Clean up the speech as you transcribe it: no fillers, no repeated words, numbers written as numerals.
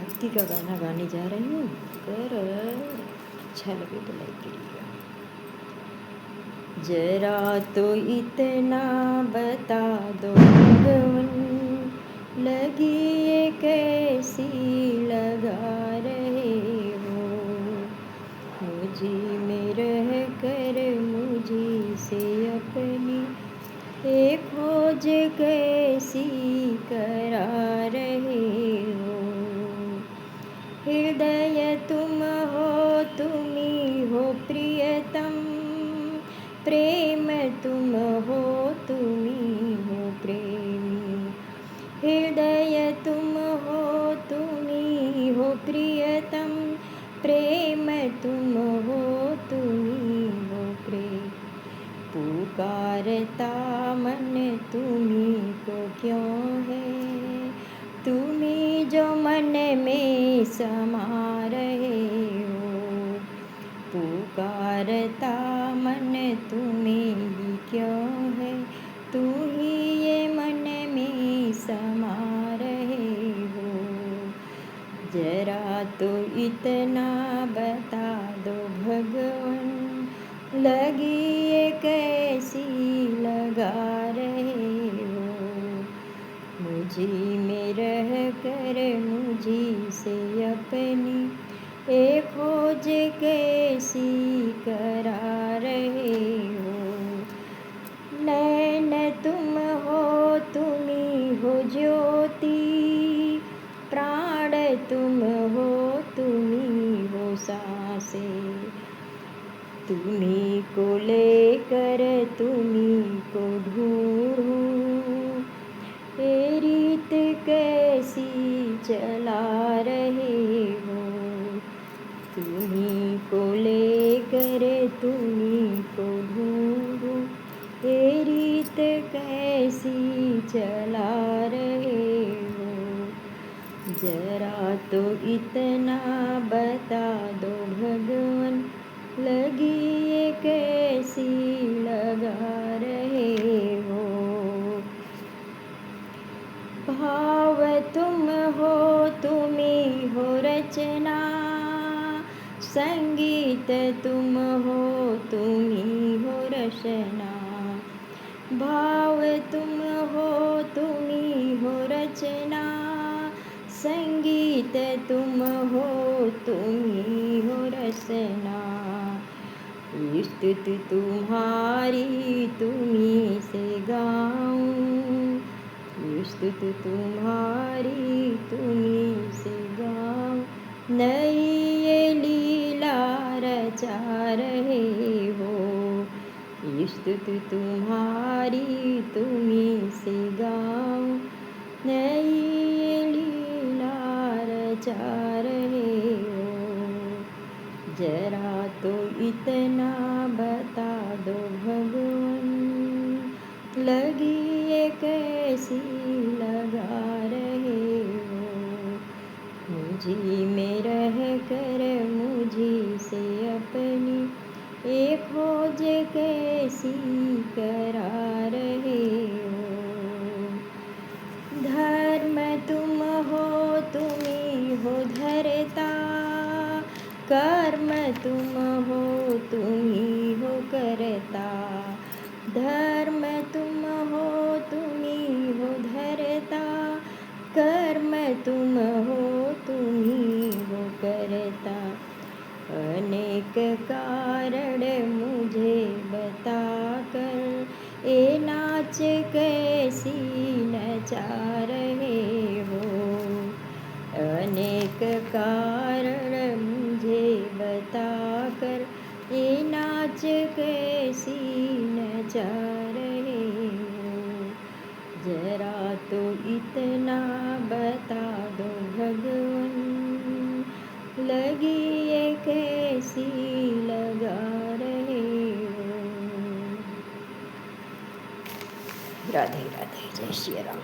भक्ति का गाना गाने जा रही हूँ। अगर अच्छा लगे तो लाइक करिएगा। जरा तो इतना बता दो भगवन, लगी ये कैसी लगा रहे हो। मुझी में रह कर मुझी से अपनी एक खोज कैसी करा रहे हो। हृदय तुम हो, तुम्ही हो प्रियतम, प्रेम तुम हो, तुम्ही हो प्रेमी। हृदय तुम हो, तुम्ही हो प्रियतम, प्रेम तुम हो, तुम्ही हो प्रेम। पुकारता मन तुम्ही को क्यों है, तुम्ही जो मन में समा रहे हो। पुकारता मन तुम्हें ही क्यों है, तू ही ये मन में समा रहे हो। जरा तो इतना बता दो भगवन, लगी ये कैसी लगा रहे हो। मुझी में रह कर मुझी से अपनी एक खोज कैसी करा रहे हो। नैन तुम हो, तुम्ही हो ज्योति, प्राण तुम हो, तुम्ही हो सांसें। तुम्ही को लेकर तुम्ही को ढूंढूं, ये रीत कैसी चला रहे हो। तुम्ही को लेकर तुम्ही को ढूंढूं, ये रीत कैसी चला रहे हो। जरा तो इतना बता दो भगवन, लगी ये कैसी लगा रहे हो। भाव तुम हो, तुम्ही हो रचना, संगीत तुम हो, तुम्ही हो रचना। भाव तुम हो, तुम्ही हो रचना, संगीत तुम हो, तुम्ही हो रचना। स्तुति तुम्हारी तुम्ही से गाऊं, स्तुति तुम्हारी तुम्ही से गाऊं। नई ये लीला रचा रहे हो, स्तुति तुम्हारी तुम्ही से गाऊं। नई ये लीला रचा रहे हो। जरा तो इतना बता दो भगवन, लगी ये कैसी लगा रहे हो। मुझी में रह कर मुझी से अपनी एक खोज कैसी करा रहे हो। धर्म तुम हो, तुम्ही हो धरता, कर्म तुम हो, तुम्ही हो करता। धर्म तुम हो, तुम्ही हो धरता, कर्म तुम हो, तुम्ही हो करता। अनेक कारण मुझे बताकर, ये नाच कैसी नचा रहे हो। अनेक कारण मुझे बताकर, ये नाच कैसी नचा रहे हो। जरा तो इतना बता दो भगवन, लगी ये कैसी लगा रहे हो। राधे राधे, जय श्री राम।